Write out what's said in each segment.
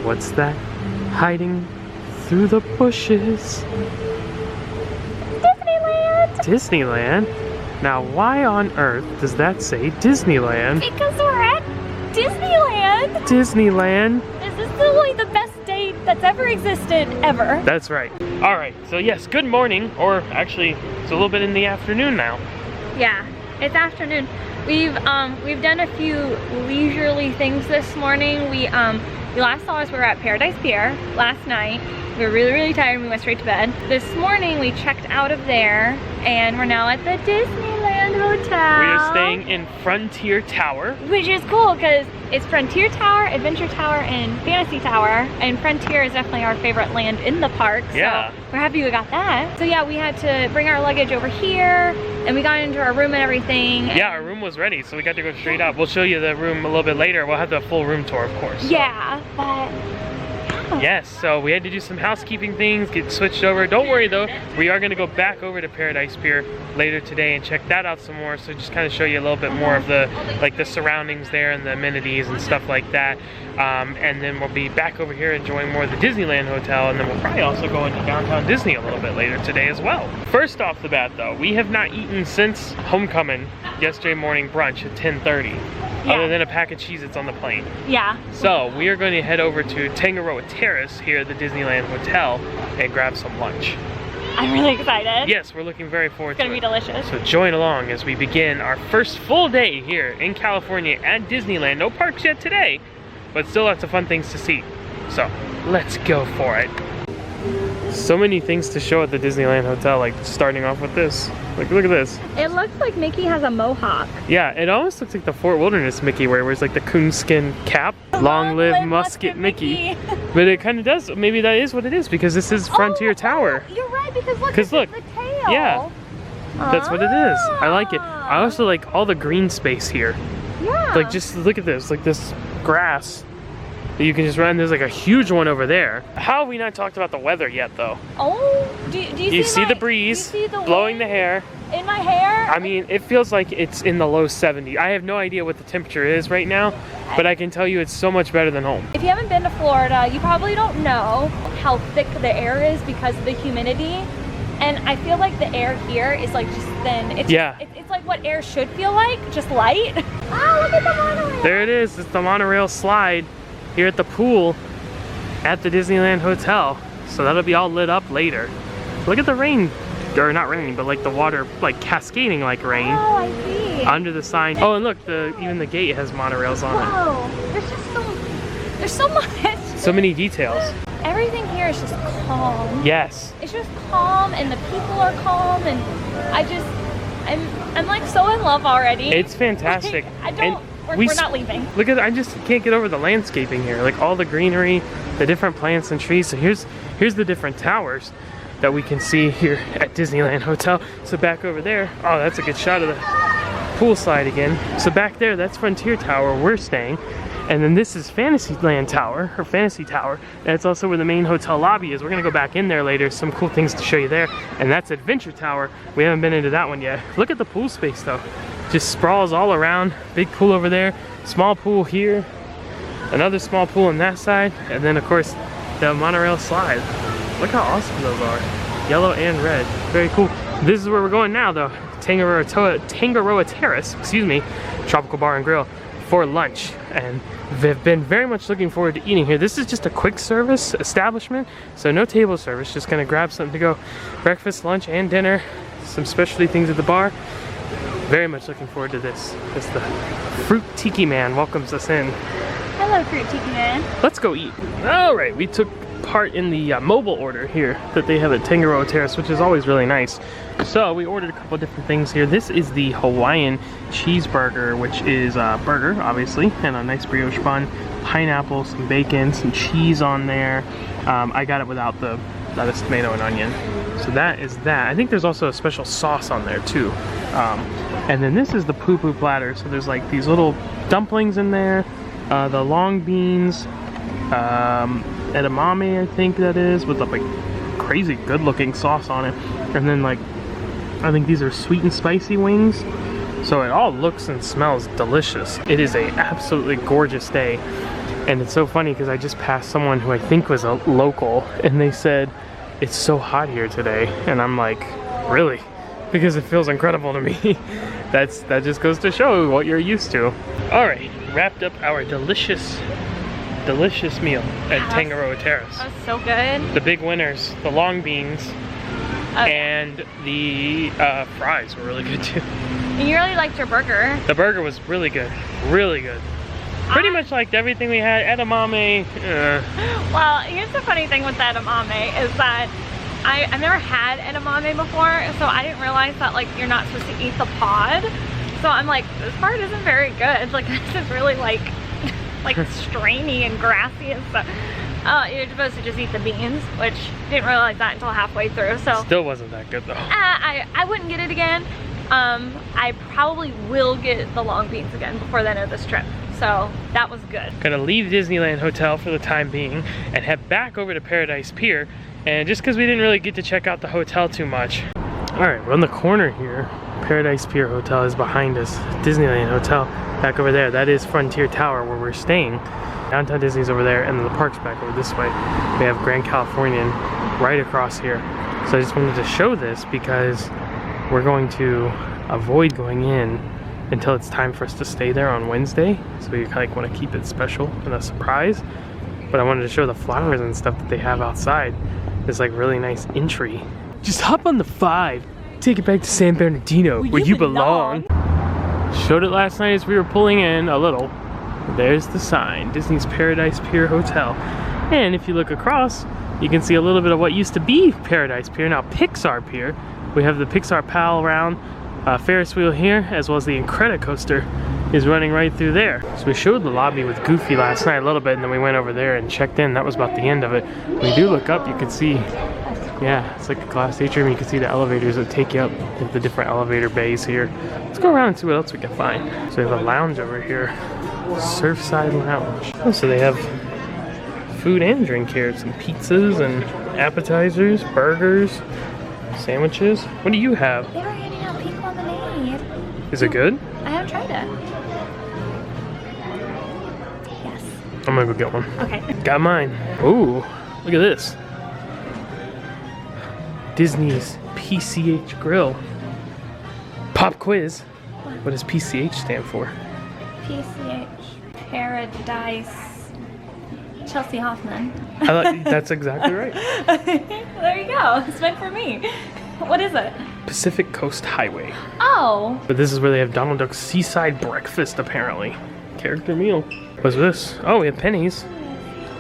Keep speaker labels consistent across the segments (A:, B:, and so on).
A: What's that hiding through the bushes?
B: Disneyland!
A: Disneyland? Now why on earth does that say Disneyland?
B: Because we're at Disneyland!
A: Disneyland?
B: This is literally the best date that's ever existed, ever.
A: That's right. Alright, so yes, good morning, or actually, it's a little bit in the afternoon now.
B: Yeah, it's afternoon. We've done a few leisurely things this morning. You last saw us, we were at Pier last night. We were really tired and we went straight to bed. This morning we checked out of there and we're now at the Disneyland Hotel.
A: We are staying in Frontier Tower.
B: Which is cool because it's Frontier Tower, Adventure Tower, and Fantasy Tower. And Frontier is definitely our favorite land in the park. So
A: yeah.
B: We're happy we got that. So yeah, we had to bring our luggage over here and we got into our room and everything.
A: Yeah, our room was ready, so we got to go straight up. We'll show you the room a little bit later. We'll have the full room tour, of course. So.
B: Yeah, but...
A: Yes, so we had to do some housekeeping things, get switched over. Don't worry though, we are going to go back over to Paradise Pier later today and check that out some more. So just kind of show you a little bit more of the the surroundings there and the amenities and stuff like that. And then we'll be back over here enjoying more of the Disneyland Hotel, and then we'll probably also go into downtown Disney a little bit later today as well. First off the bat though, we have not eaten since homecoming yesterday morning brunch at 10:30. Yeah. Other than a pack of Cheez-Its on the plane.
B: Yeah.
A: So we are going to head over to Tangaroa Terrace here at the Disneyland Hotel and grab some lunch.
B: I'm really excited.
A: Yes, we're looking very forward to it.
B: It's gonna be delicious.
A: So join along as we begin our first full day here in California at Disneyland. No parks yet today, but still lots of fun things to see. So let's go for it. So many things to show at the Disneyland Hotel, like starting off with this. Like, look at this.
B: It looks like Mickey has a mohawk.
A: Yeah, it almost looks like the Fort Wilderness Mickey where it wears like the coonskin cap. Long live Musket Mickey. But it kind of does. Maybe that is what it is because this is Frontier Tower.
B: You're right, because look, the tail.
A: Yeah, that's what it is. I like it. I also like all the green space here.
B: Yeah.
A: Like, just look at this, like this grass that you can just run. There's like a huge one over there. How have we not talked about the weather yet though?
B: Oh, do you
A: see the breeze blowing the hair?
B: In my hair?
A: I mean, it feels like it's in the low 70s. I have no idea what the temperature is right now, but I can tell you it's so much better than home.
B: If you haven't been to Florida, you probably don't know how thick the air is because of the humidity. And I feel like the air here is like just thin. It's it's like what air should feel like, just light. Oh, look at the monorail.
A: There it is. It's the monorail slide here at the pool at the Disneyland Hotel. So that'll be all lit up later. Look at the rain, or not rain, but like the water like cascading like rain.
B: Oh, I see.
A: Under the sign. Oh, and look, even the gate has monorails on it.
B: Whoa, there's so much.
A: So many details.
B: Everything here is just calm.
A: Yes.
B: It's just calm, and the people are calm, and I'm like so in love already.
A: It's fantastic.
B: Like, we're not leaving.
A: Look at, I just can't get over the landscaping here. Like all the greenery, the different plants and trees. So here's the different towers that we can see here at Disneyland Hotel. So back over there, oh, that's a good shot of the pool slide again. So back there, that's Frontier Tower where we're staying. And then this is Fantasyland Tower, or Fantasy Tower. That's also where the main hotel lobby is. We're gonna go back in there later, some cool things to show you there. And that's Adventure Tower. We haven't been into that one yet. Look at the pool space though. Just sprawls all around. Big pool over there, small pool here, another small pool on that side, and then of course the monorail slide. Look how awesome those are. Yellow and red, very cool. This is where we're going now though. Tangaroa Terrace, excuse me, Tropical Bar and Grill for lunch. And we've been very much looking forward to eating here. This is just a quick service establishment, so no table service, just gonna grab something to go. Breakfast, lunch, and dinner, some specialty things at the bar. Very much looking forward to this. As the Fruit Tiki Man welcomes us in.
B: Hello, Fruit Tiki Man.
A: Let's go eat. All right, we took part in the mobile order here that they have at Tangaroa Terrace, which is always really nice. So we ordered a couple different things here. This is the Hawaiian cheeseburger, which is a burger, obviously, and a nice brioche bun, pineapple, some bacon, some cheese on there. I got it without the lettuce, tomato, and onion. So that is that. I think there's also a special sauce on there too. And then this is the poo-poo platter. So there's like these little dumplings in there, the long beans, edamame, I think that is, with like crazy good looking sauce on it. And then like, I think these are sweet and spicy wings. So it all looks and smells delicious. It is a absolutely gorgeous day. And it's so funny because I just passed someone who I think was a local, and they said, it's so hot here today. And I'm like, really? Because it feels incredible to me. That just goes to show what you're used to. All right, wrapped up our delicious meal at Tangaroa Terrace.
B: That was so good.
A: The big winners, the long beans, and the fries were really good too.
B: And you really liked your burger.
A: The burger was really good, really good. Pretty much liked everything we had. Edamame.
B: Well, here's the funny thing with the edamame is that I've never had edamame before, so I didn't realize that like you're not supposed to eat the pod. So I'm like, this part isn't very good. Like this is really like strainy and grassy and stuff. You're supposed to just eat the beans, which didn't realize that until halfway through. So
A: still wasn't that good though.
B: I wouldn't get it again. I probably will get the long beans again before the end of this trip. So that was good.
A: Gonna leave Disneyland Hotel for the time being and head back over to Paradise Pier. And just because we didn't really get to check out the hotel too much. All right, we're on the corner here. Paradise Pier Hotel is behind us. Disneyland Hotel back over there. That is Frontier Tower where we're staying. Downtown Disney's over there and then the park's back over this way. We have Grand Californian right across here. So I just wanted to show this because we're going to avoid going in until it's time for us to stay there on Wednesday. So we like want to keep it special and a surprise. But I wanted to show the flowers and stuff that they have outside. It's like really nice entry. Just hop on the 5. Take it back to San Bernardino where you belong. Showed it last night as we were pulling in a little. There's the sign, Disney's Paradise Pier Hotel. And if you look across, you can see a little bit of what used to be Paradise Pier, now Pixar Pier. We have the Pixar Pal around. Ferris wheel here, as well as the Incredicoaster is running right through there. So we showed the lobby with Goofy last night a little bit, and then we went over there and checked in. That was about the end of it. When you do look up, you can see, yeah, it's like a glass atrium. You can see the elevators that take you up the different elevator bays here. Let's go around and see what else we can find. So we have a lounge over here, Surfside Lounge. Oh, so they have food and drink here. Some pizzas and appetizers, burgers, sandwiches. What do you have?
B: They were handing out pink lemonade.
A: Is it good?
B: I haven't tried it. Yes.
A: I'm gonna go get one.
B: Okay.
A: Got mine. Ooh, look at this. Disney's PCH Grill. Pop quiz. What does PCH stand for?
B: PCH. Paradise. Chelsea Hoffman.
A: That's exactly right.
B: There you go. It's meant for me. What is it?
A: Pacific Coast Highway.
B: Oh.
A: But this is where they have Donald Duck's Seaside Breakfast, apparently. Character meal. What's this? Oh, we have pennies.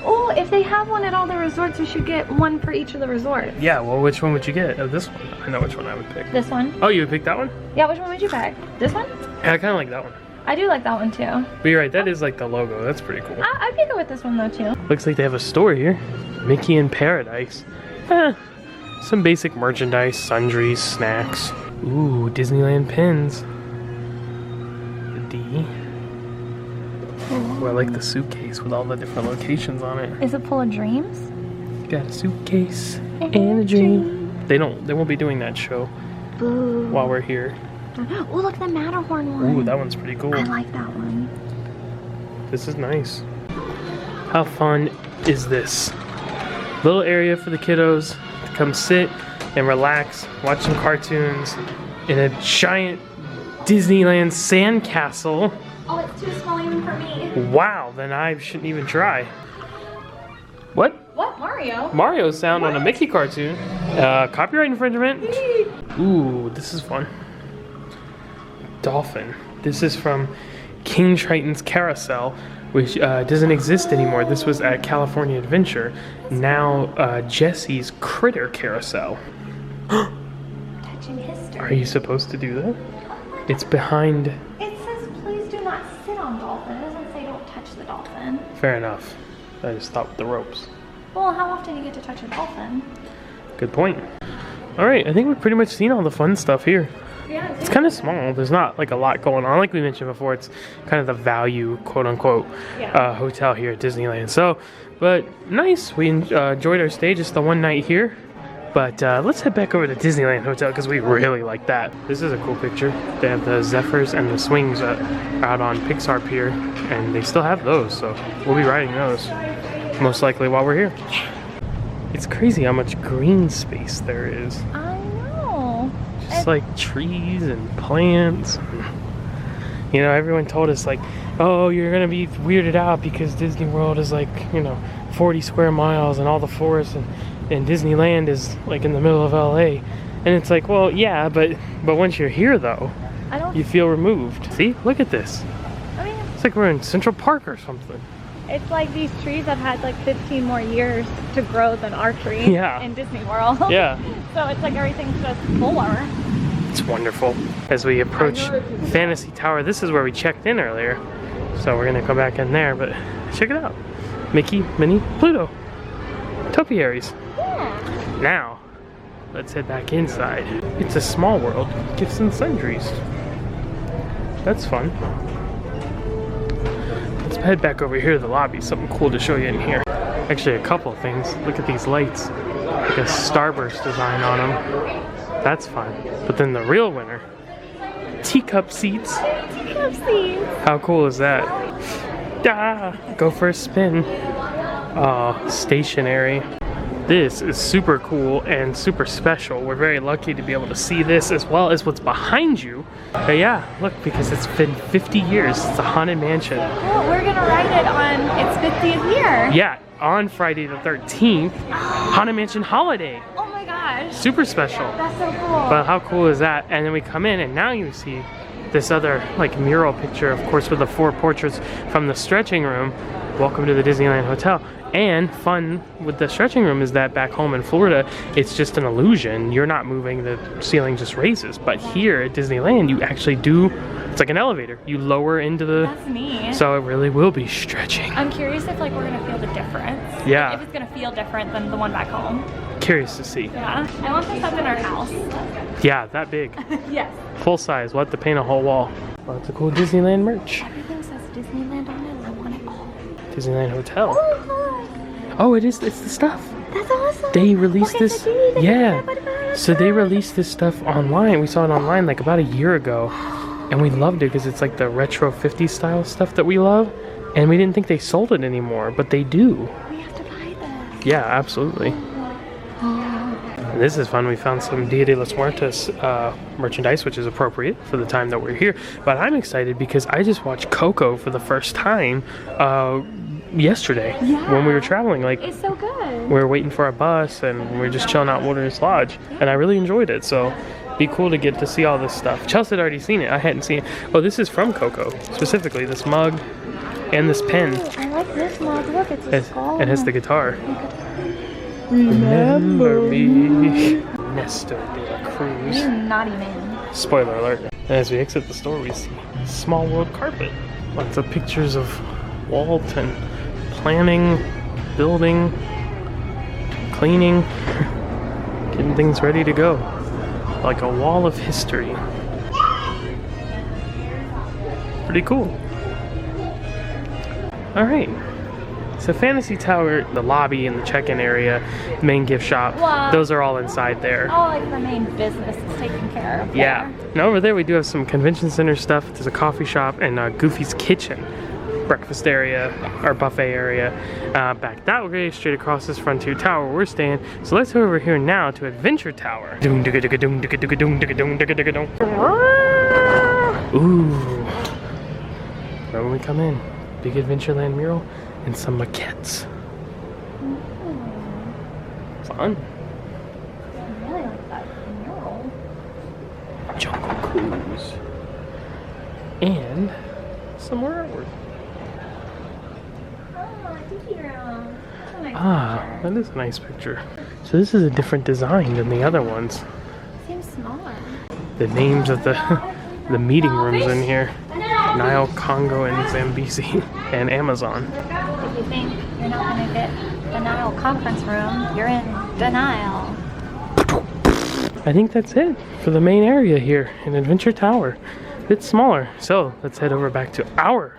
B: Oh, if they have one at all the resorts, we should get one for each of the resorts.
A: Yeah, well, which one would you get? Oh, this one. I know which one I would pick.
B: This one?
A: Oh, you would pick that one?
B: Yeah, which one would you pick? This one?
A: Yeah, I kind of like that one.
B: I do like that one too.
A: But you're right, that is like the logo. That's pretty cool.
B: I'd pick it with this one though too.
A: Looks like they have a store here. Mickey in Paradise. Some basic merchandise, sundries, snacks. Ooh, Disneyland pins. The D. Ooh, I like the suitcase with all the different locations on it.
B: Is it full of dreams?
A: Got a suitcase and a dream. They won't be doing that show.
B: Boo.
A: While we're here.
B: Oh, look at the Matterhorn one.
A: Ooh, that one's pretty cool.
B: I like that one.
A: This is nice. How fun is this? Little area for the kiddos to come sit and relax, watch some cartoons in a giant Disneyland sandcastle.
B: Oh, it's too small even for me.
A: Wow, then I shouldn't even try. What?
B: What, Mario?
A: Mario sound on a Mickey cartoon. Copyright infringement. Ooh, this is fun. Dolphin. This is from King Triton's Carousel, which doesn't exist anymore. This was at California Adventure. Now Jesse's Critter Carousel.
B: Touching history.
A: Are you supposed to do that? It's behind.
B: It says please do not sit on dolphin. It doesn't say don't touch the dolphin.
A: Fair enough. I just thought with the ropes.
B: Well, how often do you get to touch a dolphin?
A: Good point. All right, I think we've pretty much seen all the fun stuff here.
B: Yeah,
A: it's kind of small. There's not like a lot going on. Like we mentioned before, it's kind of the value, quote unquote, hotel here at Disneyland. So, but nice. We enjoyed our stay, just the one night here. But let's head back over to Disneyland Hotel because we really like that. This is a cool picture. They have the Zephyrs and the swings out on Pixar Pier, and they still have those, so we'll be riding those most likely while we're here. It's crazy how much green space there is.
B: I know.
A: Just like trees and plants. You know, everyone told us like, oh, you're gonna be weirded out because Disney World is like, you know, 40 square miles and all the forests, and Disneyland is like in the middle of LA. And it's like, well, yeah, but once you're here though, you feel removed. See, look at this.
B: I mean,
A: it's like we're in Central Park or something.
B: It's like these trees have had like 15 more years to grow than our tree in Disney World.
A: Yeah.
B: So it's like everything's just fuller.
A: It's wonderful. As we approach Fantasy Tower, this is where we checked in earlier. So we're gonna go back in there, but check it out. Mickey, Minnie, Pluto, topiaries.
B: Yeah.
A: Now, let's head back inside. It's a small world, gifts and sundries. That's fun. Let's head back over here to the lobby. Something cool to show you in here. Actually, a couple of things. Look at these lights. Like a starburst design on them. That's fun. But then the real winner, teacup seats.
B: Teacup seats.
A: How cool is that? Ah, go for a spin. Stationary. This is super cool and super special. We're very lucky to be able to see this as well as what's behind you. But yeah, look, because it's been 50 years. It's a haunted mansion.
B: Oh, we're gonna ride it on its 50th year.
A: Yeah, on Friday the 13th, Haunted Mansion Holiday.
B: Oh my gosh.
A: Super special.
B: That's so cool.
A: But how cool is that? And then we come in and now you see this other like mural picture, of course, with the 4 portraits from the stretching room. Welcome to the Disneyland Hotel. And fun with the stretching room is that back home in Florida, it's just an illusion. You're not moving, the ceiling just raises. But here at Disneyland, you actually do, it's like an elevator. You lower into the...
B: That's neat.
A: So it really will be stretching.
B: I'm curious if like we're gonna feel the difference.
A: Yeah.
B: If it's gonna feel different than the one back home.
A: Curious to see.
B: Yeah. I want this up in our house.
A: Yeah, that big.
B: Yes.
A: Full size. We'll have to paint a whole wall. Lots of cool Disneyland merch.
B: Everything says Disneyland on it. I want it all.
A: Disneyland Hotel.
B: Oh, look.
A: Oh, it's the stuff.
B: That's awesome.
A: They released
B: Okay,
A: this. Yeah. So they released this stuff online. We saw it online like about a year ago. And we loved it because it's like the retro 50s style stuff that we love. And we didn't think they sold it anymore, but they do.
B: We have to buy this.
A: Yeah, absolutely. And this is fun. We found some Dia de los Muertos merchandise, which is appropriate for the time that we're here. But I'm excited because I just watched Coco for the first time yesterday when we were traveling. Like,
B: it's so good.
A: We were waiting for our bus and we were just chilling out at Wilderness Lodge. And I really enjoyed it. So be cool to get to see all this stuff. Chelsea had already seen it. I hadn't seen it. Oh, this is from Coco. Specifically, this mug and this pen.
B: I like this mug. Look, it's a skull.
A: It has the guitar. Remember me. Nestor de la Cruz.
B: You naughty man.
A: Spoiler alert. And as we exit the store, we see Small World carpet. Lots of pictures of Walt and planning, building, cleaning, getting things ready to go. Like a wall of history. Pretty cool. Alright. So Fantasy Tower, the lobby and the check-in area, the main gift shop, those are all inside there.
B: All like the main business is taken care of.
A: Yeah. And over there we do have some convention center stuff. There's a coffee shop and Goofy's Kitchen. Breakfast area, or buffet area. Back that way, straight across this Frontier Tower we're staying. So let's go over here now to Adventure Tower. Ooh. Right when we come in, big Adventureland mural and some maquettes. Fun.
B: I really like that mural.
A: Jungle Cruise. And some more artwork. Ah, that is a nice picture. So this is a different design than the other ones.
B: Seems smaller.
A: The names of the meeting rooms in here. Nile, Congo, and Zambezi, and Amazon.
B: If you think you're not going to get the Nile conference room, you're in denial.
A: I think that's it for the main area here in Adventure Tower. A bit smaller. So let's head over back to our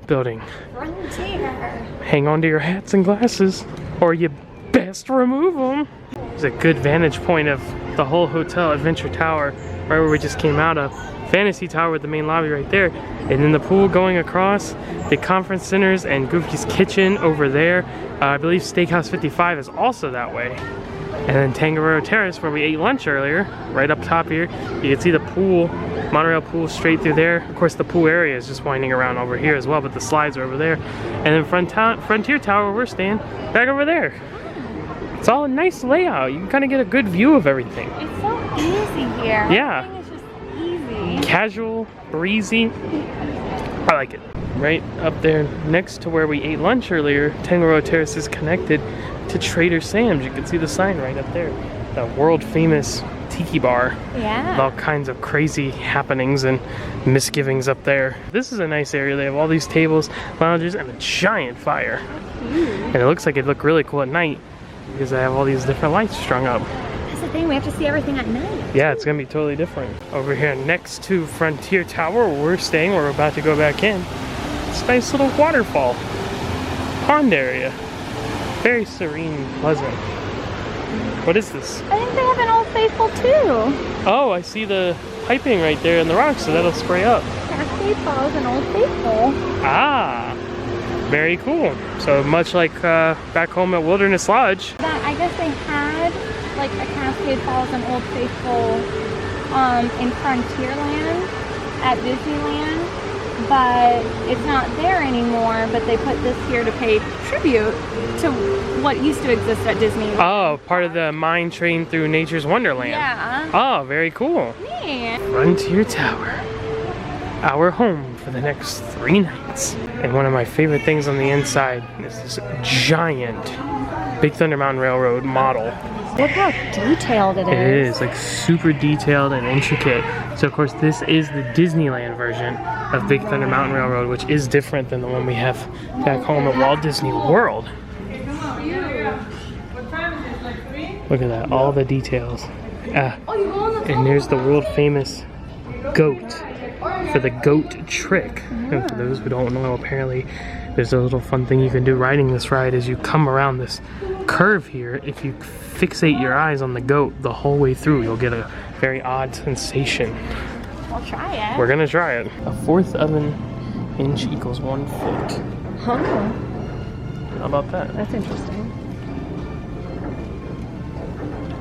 A: building.
B: Frontier.
A: Hang on to your hats and glasses, or you best remove them. There's a good vantage point of the whole hotel, Adventure Tower, right where we just came out of. Fantasy Tower with the main lobby right there. And then the pool going across, the conference centers and Goofy's Kitchen over there. I believe Steakhouse 55 is also that way. And then Tangaroa Terrace, where we ate lunch earlier, right up top here. You can see the pool, monorail pool straight through there. Of course, the pool area is just winding around over here as well, but the slides are over there. And then Frontier Tower, where we're staying, back over there. It's all a nice layout. You can kind of get a good view of everything.
B: It's so easy here.
A: Yeah.
B: Everything is just easy.
A: Casual, breezy. I like it. Right up there next to where we ate lunch earlier, Tangaroa Terrace is connected to Trader Sam's. You can see the sign right up there. The world famous tiki bar.
B: Yeah.
A: With all kinds of crazy happenings and misgivings up there. This is a nice area. They have all these tables, lounges, and a giant fire. And it looks like it'd look really cool at night because they have all these different lights strung up.
B: That's the thing, we have to see everything at night.
A: Yeah, it's gonna be totally different. Over here next to Frontier Tower, where we're staying, we're about to go back in. It's a nice little waterfall, pond area. Very serene and pleasant. What is this?
B: I think they have an Old Faithful too.
A: Oh, I see the piping right there in the rocks, so that'll spray up.
B: Cascade Falls and Old Faithful.
A: Ah, very cool. So much like back home at Wilderness Lodge.
B: That, I guess they had like a Cascade Falls and Old Faithful in Frontierland at Disneyland, but it's not there anymore, but they put this here to pay tribute to what used to exist at Disneyland.
A: Oh, part of the mine train through Nature's Wonderland.
B: Yeah.
A: Oh, very cool.
B: Yeah.
A: Frontier Tower, our home for the next 3 nights. And one of my favorite things on the inside is this giant Big Thunder Mountain Railroad model.
B: Look how detailed it is.
A: It is, like super detailed and intricate. So of course this is the Disneyland version of Big Thunder Mountain Railroad, which is different than the one we have back home at Walt Disney World. Look at that, all the details. And there's the world famous goat for the goat trick. And for those who don't know, apparently there's a little fun thing you can do riding this ride as you come around this curve here. If you fixate your eyes on the goat the whole way through, you'll get a very odd sensation.
B: We'll try it.
A: We're gonna try it. A 1/4 of an inch equals 1 foot.
B: Oh,
A: How about that?
B: that's interesting.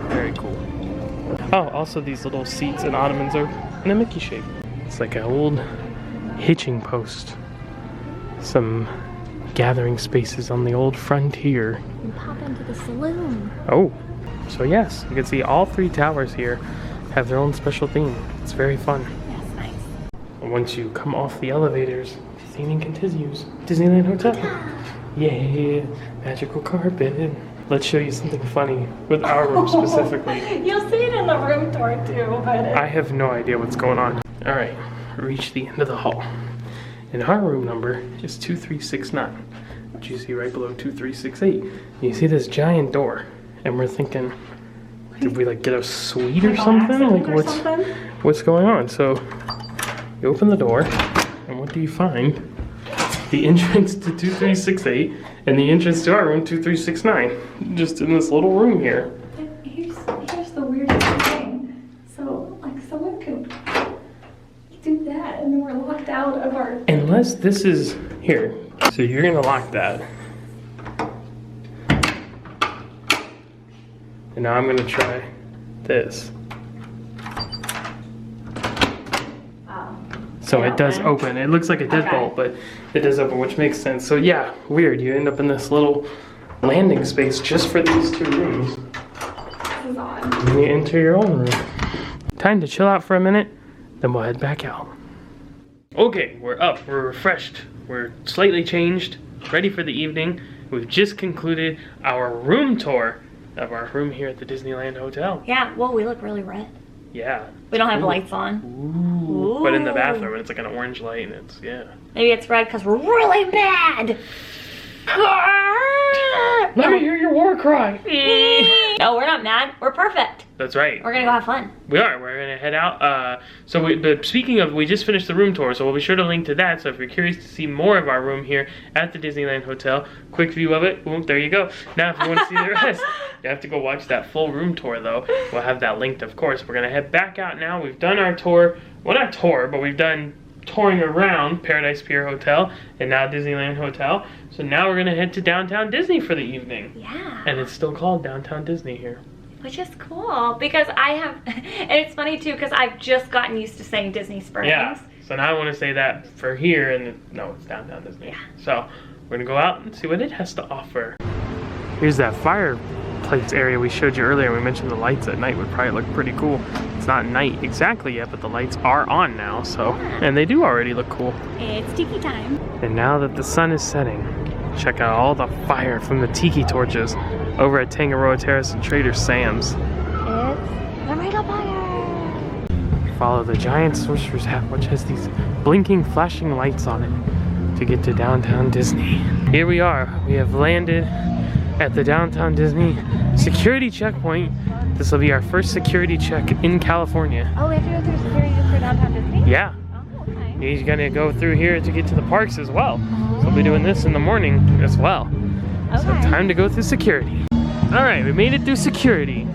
A: Very cool. Oh, also these little seats and ottomans are in a Mickey shape. It's like an old hitching post. Some gathering spaces on the old frontier.
B: You pop into the saloon.
A: Oh, so yes, you can see all 3 towers here have their own special theme. It's very fun.
B: Yes, nice.
A: Once you come off the elevators, the theming continues. Disneyland Hotel. Yeah, magical carpet. Let's show you something funny with our room specifically.
B: You'll see it in the room tour too, but
A: I have no idea what's going on. All right, reach the end of the hall. And our room number is 2369, which you see right below 2368. You see this giant door, and we're thinking, did we like get a suite or something? Like what's going on? So you open the door, and what do you find? The entrance to 2368 and the entrance to our room 2369, just in this little room here.
C: Here's the weirdest thing. So, like, someone could do that, and then we're locked out of our...
A: Unless this is here. So you're gonna lock that. And now I'm gonna try this. So it does open. It looks like a deadbolt, but it does open, which makes sense. So yeah, weird. You end up in this little landing space just for these 2 rooms.
C: This is odd.
A: And then you enter your own room. Time to chill out for a minute, then we'll head back out. Okay, we're up, we're refreshed, we're slightly changed, ready for the evening. We've just concluded our room tour of our room here at the Disneyland Hotel.
B: yeah, well, we look really red.
A: Yeah.
B: We don't have lights on.
A: Ooh. But in the bathroom, it's like an orange light, and it's, yeah.
B: Maybe it's red because we're really mad.
A: Let me hear your war cry.
B: Disney. No, we're not mad. We're perfect.
A: That's right.
B: We're gonna go have fun.
A: We are. We're gonna head out. But speaking of, we just finished the room tour, so we'll be sure to link to that. So if you're curious to see more of our room here at the Disneyland Hotel, quick view of it. Boom, there you go. Now, if you want to see the rest, you have to go watch that full room tour, though. We'll have that linked, of course. We're gonna head back out now. We've done our tour. Well, not tour, but we've done touring around Paradise Pier Hotel and now Disneyland Hotel. So now we're gonna head to downtown Disney for the evening.
B: Yeah.
A: And it's still called Downtown Disney here.
B: Which is cool because I have, and it's funny too because I've just gotten used to saying Disney Springs.
A: Yeah. So now I want to say that for here, and no, it's Downtown Disney.
B: Yeah.
A: So we're gonna go out and see what it has to offer. Here's that fireplace area we showed you earlier. We mentioned the lights at night would probably look pretty cool. It's not night exactly yet, but the lights are on now, so, and they do already look cool.
B: It's tiki time.
A: And now that the sun is setting, check out all the fire from the tiki torches over at Tangaroa Terrace and Trader Sam's.
B: It's the Monorail Fire.
A: Follow the giant sorcerer's hat, which has these blinking, flashing lights on it to get to downtown Disney. Here we are. We have landed at the downtown Disney security checkpoint. This will be our first security check in California.
B: Oh, we have to go through security just for downtown Disney?
A: Yeah.
B: Oh, okay.
A: He's gonna go through here to get to the parks as well. So we'll be doing this in the morning as well.
B: Okay.
A: So time to go through security. All right, we made it through security.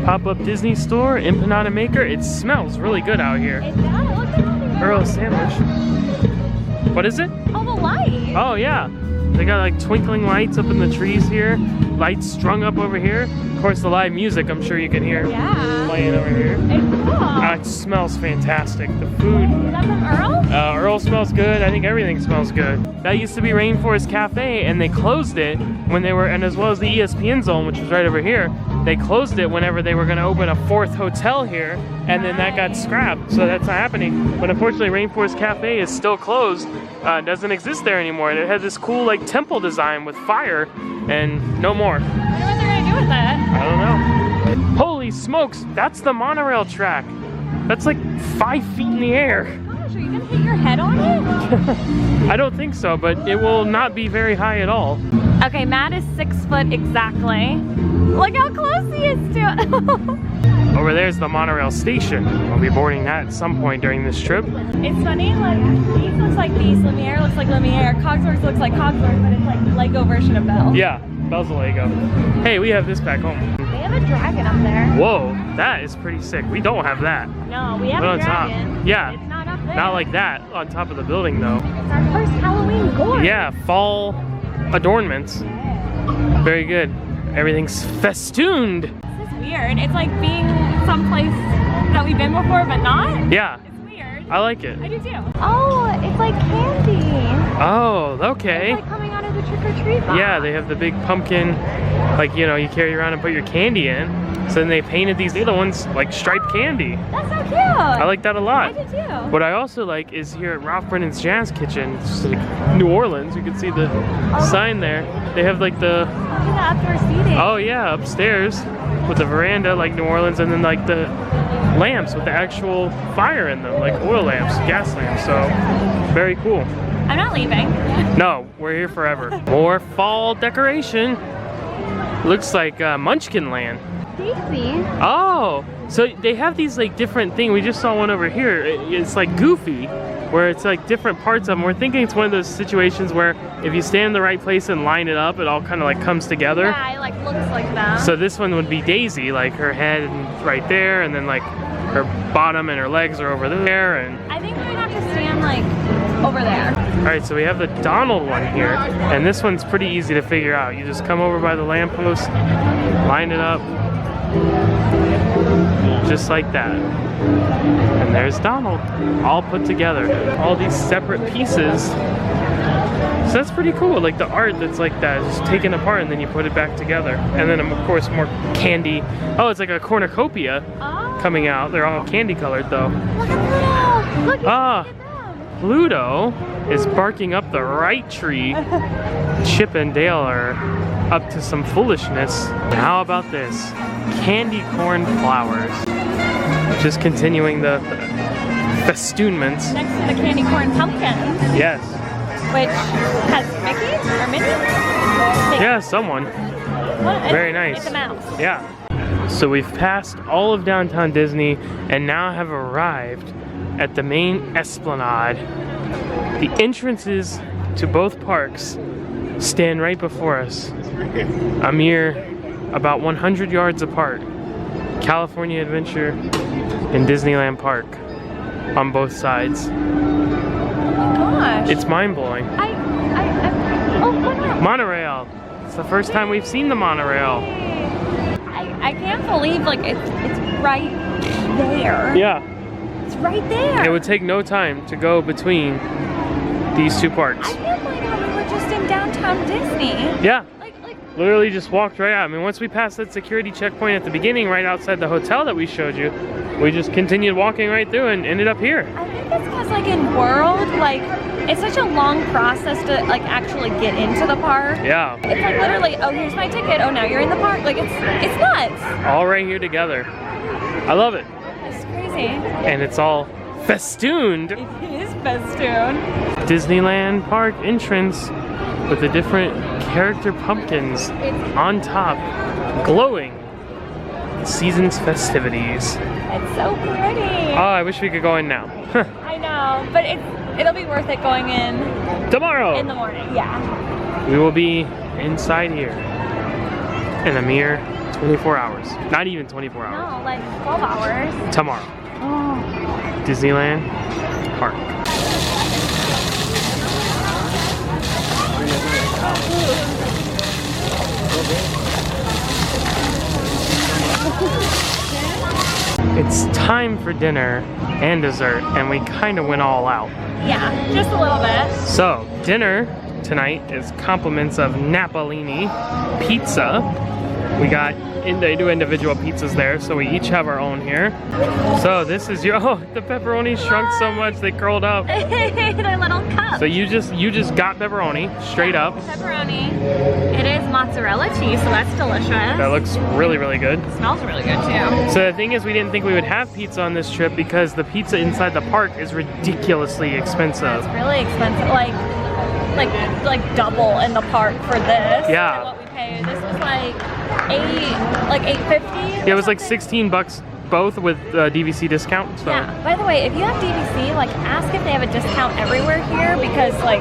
A: Pop-up Disney store, empanada maker. It smells really good out here.
B: It does. Look at all the
A: Earl sandwich. What is it?
B: Oh, the light.
A: Oh yeah. They got like twinkling lights up in the trees here. Lights strung up over here. Of course, the live music I'm sure you can hear
B: Yeah.
A: playing over here.
B: It's cool.
A: It smells fantastic. The food.
B: Is that from Earl?
A: Earl smells good. I think everything smells good. That used to be Rainforest Cafe, and they closed it when they were, and as well as the ESPN Zone, which was right over here. They closed it whenever they were going to open a 4th hotel here, and then that got scrapped, so that's not happening. But unfortunately, Rainforest Cafe is still closed. Doesn't exist there anymore. And it had this cool like temple design with fire, and no more.
B: I wonder what they're gonna do with that.
A: I don't know. Holy smokes, that's the monorail track. That's like 5 feet in the air.
B: Gosh, are you gonna hit your head on it?
A: I don't think so, but it will not be very high at all.
B: Okay, Matt is 6 foot exactly. Look how close he is to it.
A: Over there's the Monorail Station. We'll be boarding that at some point during this trip.
B: It's funny, like, Beast looks like Beast, Lumiere looks like Lumiere, Cogsworth looks like Cogsworth, but it's like Lego version of Belle.
A: Yeah, Belle's a Lego. Hey, we have this back home.
B: They have a dragon up there.
A: Whoa, that is pretty sick. We don't have that.
B: No, we have
A: But
B: a
A: on top.
B: dragon.
A: Yeah.
B: It's not up there.
A: Not like that on top of the building though.
B: It's our first Halloween gore.
A: Yeah, fall adornments. Very good. Everything's festooned.
B: This is weird. It's like being someplace that we've been before, but not.
A: Yeah,
B: It's weird.
A: I like it.
B: I do too. Oh, it's like candy.
A: Oh, okay.
B: It's like coming out of the trick-or-treat box.
A: Yeah, they have the big pumpkin, like, you know, you carry around and put your candy in. So then they painted these other ones like striped candy.
B: That's so cute.
A: I like that a lot.
B: I do too.
A: What I also like is here at Ralph Brennan's Jazz Kitchen, it's like New Orleans, you can see the sign there. They have like the,
B: Look at the outdoor seating.
A: oh yeah, upstairs with the veranda like New Orleans, and then like the lamps with the actual fire in them, like oil lamps, gas lamps, so very cool.
B: I'm not leaving.
A: No, we're here forever. More fall decoration. Looks like Munchkin Land.
B: Daisy.
A: Oh, so they have these like different things. We just saw one over here. It's like Goofy, where it's like different parts of them. We're thinking it's one of those situations where if you stand in the right place and line it up, it all kind of like comes together.
B: Yeah, it like looks like that.
A: So this one would be Daisy, like her head right there, and then like her bottom and her legs are over there. And
B: I think we would have to stand like over there.
A: all right, so we have the Donald one here, and this one's pretty easy to figure out. You just come over by the lamppost, line it up, just like that. And there's Donald, all put together. All these separate pieces. So that's pretty cool, like the art that's like that, just taken apart and then you put it back together. And then of course more candy. Oh, it's like a cornucopia coming out. They're all candy colored though.
B: Look at Pluto. Look at them.
A: Pluto is barking up the right tree. Chip and Dale are up to some foolishness. How about this? Candy corn flowers. Just continuing the festoonments.
B: Next to the candy corn pumpkin,
A: Yes.
B: which has Mickey or Minnie?
A: Yeah, someone. Very nice.
B: It's a mouse.
A: Yeah. So we've passed all of downtown Disney and now have arrived at the main esplanade. The entrances to both parks stand right before us, a mere about 100 yards apart. California Adventure and Disneyland Park on both sides.
B: Oh my gosh.
A: It's mind-blowing.
B: Oh, Monorail.
A: Monorail. It's the first time we've seen the monorail.
B: I can't believe like it's right there.
A: Yeah.
B: It's right there.
A: It would take no time to go between these two parks.
B: I feel like we were just in downtown Disney.
A: Yeah.
B: Like
A: Literally just walked right out. I mean, once we passed that security checkpoint at the beginning, right outside the hotel that we showed you, we just continued walking right through and ended up here.
B: I think it's because like in World, like it's such a long process to like actually get into the park.
A: Yeah.
B: It's like literally, oh, here's my ticket. Oh, now you're in the park. Like it's nuts.
A: All right here together. I love it.
B: It's crazy.
A: And it's all festooned.
B: It is festoon.
A: Disneyland Park entrance with the different character pumpkins on top, glowing. Season's festivities.
B: It's so pretty.
A: Oh, I wish we could go in now.
B: I know, but it'll be worth it going in
A: Tomorrow.
B: in the morning. Yeah.
A: We will be inside here in a mere 24 hours. Not even 24 hours.
B: No, like 12 hours.
A: Tomorrow.
B: Oh.
A: Disneyland Park. It's time for dinner and dessert, and we kind of went all out.
B: Yeah, just a little bit.
A: So, dinner tonight is compliments of Napolini pizza. We got they do individual pizzas there, so we each have our own here. So this is your, oh, the pepperoni shrunk so much they curled up.
B: They're little cups.
A: So you just got pepperoni straight up.
B: Pepperoni. It is mozzarella cheese, so that's delicious.
A: That looks really, really good.
B: It smells really good too.
A: So the thing is, we didn't think we would have pizza on this trip because the pizza inside the park is ridiculously expensive.
B: It's really expensive, like double in the park for this.
A: Yeah.
B: Than what we paid. This was like $8.50.
A: Yeah, it was like 16 bucks both with DVC discount. So.
B: Yeah. By the way, if you have DVC, like ask if they have a discount everywhere here because like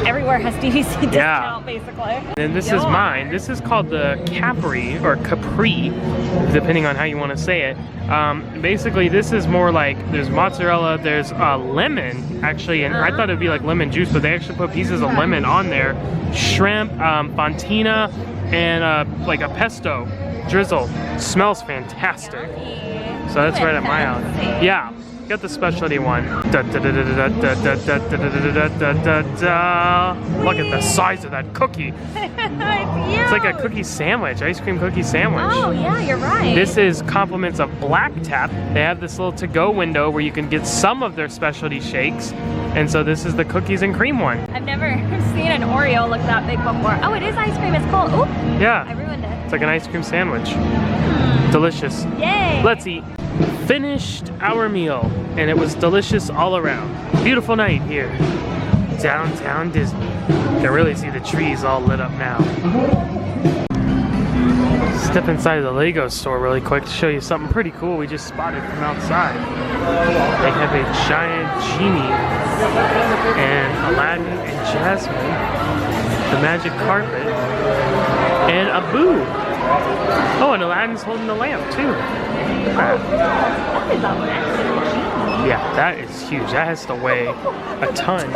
B: everywhere has DVC discount basically.
A: And this is mine. This is called the Capri or Capri, depending on how you want to say it. Basically, this is more like there's mozzarella, there's lemon actually, and I thought it'd be like lemon juice, but they actually put pieces of lemon on there, shrimp, fontina, and like a pesto drizzle. Smells fantastic. So that's right at my house. Yeah. Got the specialty one. Look at the size of that cookie. It's like a cookie sandwich, ice cream cookie sandwich.
B: Oh yeah, you're right.
A: This is compliments of Black Tap. They have this little to-go window where you can get some of their specialty shakes. And so this is the cookies and cream one.
B: I've never seen an Oreo look that big before. Oh, it is ice cream. It's cold. Oop.
A: Yeah.
B: I ruined it.
A: It's like an ice cream sandwich. Delicious.
B: Yay.
A: Let's eat. Finished our meal, and it was delicious all around. Beautiful night here, downtown Disney. You can really see the trees all lit up now. Step inside the Lego store really quick to show you something pretty cool we just spotted from outside. They have a giant genie and Aladdin and Jasmine, the magic carpet, and a boo. Oh, and Aladdin's holding the lamp too. Yeah, that is huge. That has to weigh a ton.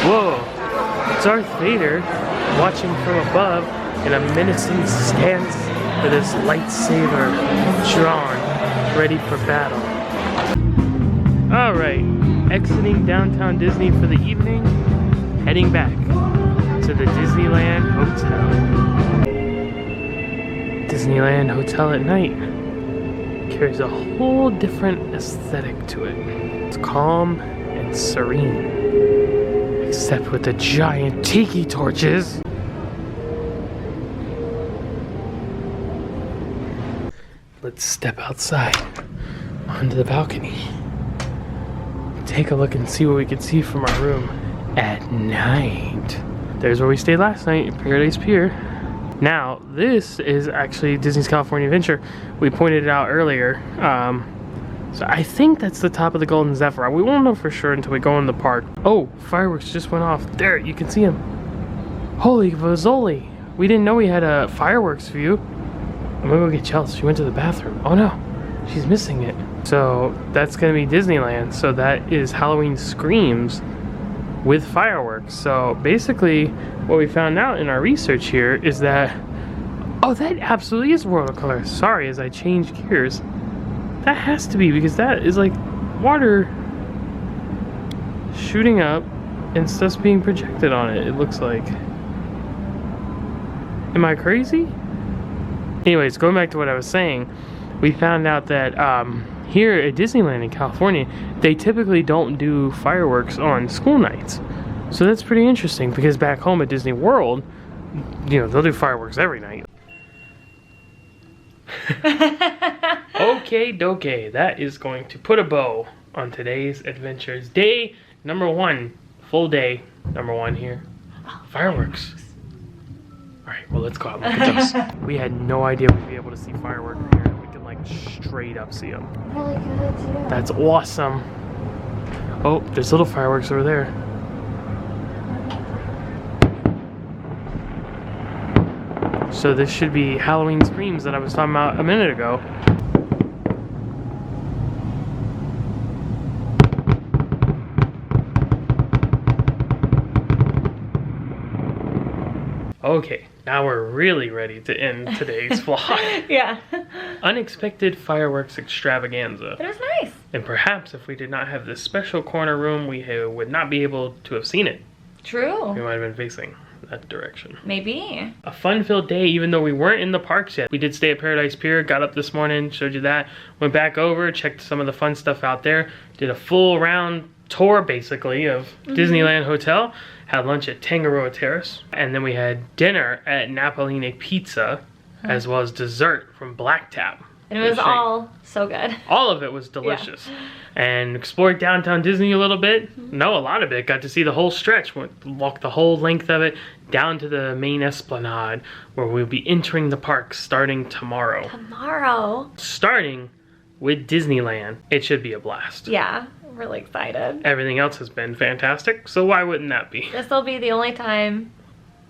A: Whoa. Darth Vader watching from above in a menacing stance with his lightsaber drawn, ready for battle. Alright, exiting downtown Disney for the evening, heading back to the Disneyland Hotel. Disneyland Hotel at night carries a whole different aesthetic to it. It's calm and serene, except with the giant tiki torches. Let's step outside onto the balcony. Take a look and see what we can see from our room at night. There's where we stayed last night, Paradise Pier. Now, this is actually Disney's California Adventure. We pointed it out earlier. So I think that's the top of the Golden Zephyr. We won't know for sure until we go in the park. Oh, fireworks just went off. There, you can see them. Holy Vazzoli. We didn't know we had a fireworks view. I'm gonna go get Chelsea. She went to the bathroom. Oh no, she's missing it. So that's gonna be Disneyland. So that is Halloween Screams with fireworks. So basically what we found out in our research here is that, oh, that absolutely is World of Color. Sorry, as I change gears. That has to be, because that is like water shooting up and stuff's being projected on it, it looks like. Am I crazy? Anyways, going back to what I was saying, we found out that here at Disneyland in California, they typically don't do fireworks on school nights. So that's pretty interesting, because back home at Disney World, you know, they'll do fireworks every night. Okay, dokie, that is going to put a bow on today's adventures. Day number 1, full day number 1 here. Fireworks. Alright, well, let's go out and look at those. We had no idea we'd be able to see fireworks from here. We could like straight up see them.
B: Really good, too.
A: That's awesome. Oh, there's little fireworks over there. So this should be Halloween Screams that I was talking about a minute ago. Okay, now we're really ready to end today's vlog.
B: Yeah.
A: Unexpected fireworks extravaganza.
B: It was nice.
A: And perhaps if we did not have this special corner room, we would not be able to have seen it.
B: True.
A: We might have been facing that direction.
B: Maybe.
A: A fun-filled day, even though we weren't in the parks yet. We did stay at Paradise Pier, got up this morning, showed you that. Went back over, checked some of the fun stuff out there. Did a full round tour, basically, of Disneyland Hotel. Had lunch at Tangaroa Terrace. And then we had dinner at Napoline Pizza, as well as dessert from Black Tap.
B: And it was all so good.
A: All of it was delicious. Yeah. And explored downtown Disney a little bit. No, a lot of it. Got to see the whole stretch. Walked the whole length of it down to the main esplanade, where we'll be entering the park starting tomorrow.
B: Tomorrow?
A: Starting with Disneyland. It should be a blast.
B: Yeah, I'm really excited.
A: Everything else has been fantastic, so why wouldn't that be?
B: This will be the only time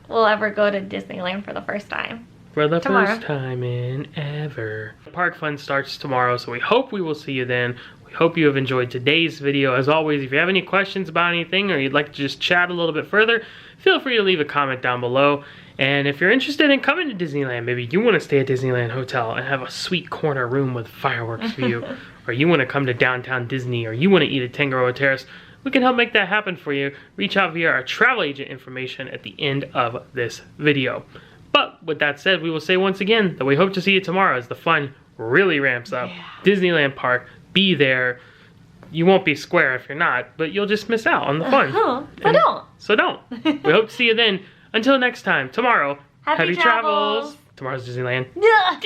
B: we'll ever go to Disneyland for the first time.
A: For the first time in ever. The park fun starts tomorrow, so we hope we will see you then. We hope you have enjoyed today's video. As always, if you have any questions about anything or you'd like to just chat a little bit further, feel free to leave a comment down below. And if you're interested in coming to Disneyland, maybe you want to stay at Disneyland Hotel and have a sweet corner room with fireworks view, or you want to come to downtown Disney, or you want to eat at Tangaroa Terrace, we can help make that happen for you. Reach out via our travel agent information at the end of this video. But with that said, we will say once again that we hope to see you tomorrow as the fun really ramps up. Yeah. Disneyland Park, be there. You won't be square if you're not, but you'll just miss out on the fun. So don't. We hope to see you then. Until next time, tomorrow, happy travels. Tomorrow's Disneyland. Yeah.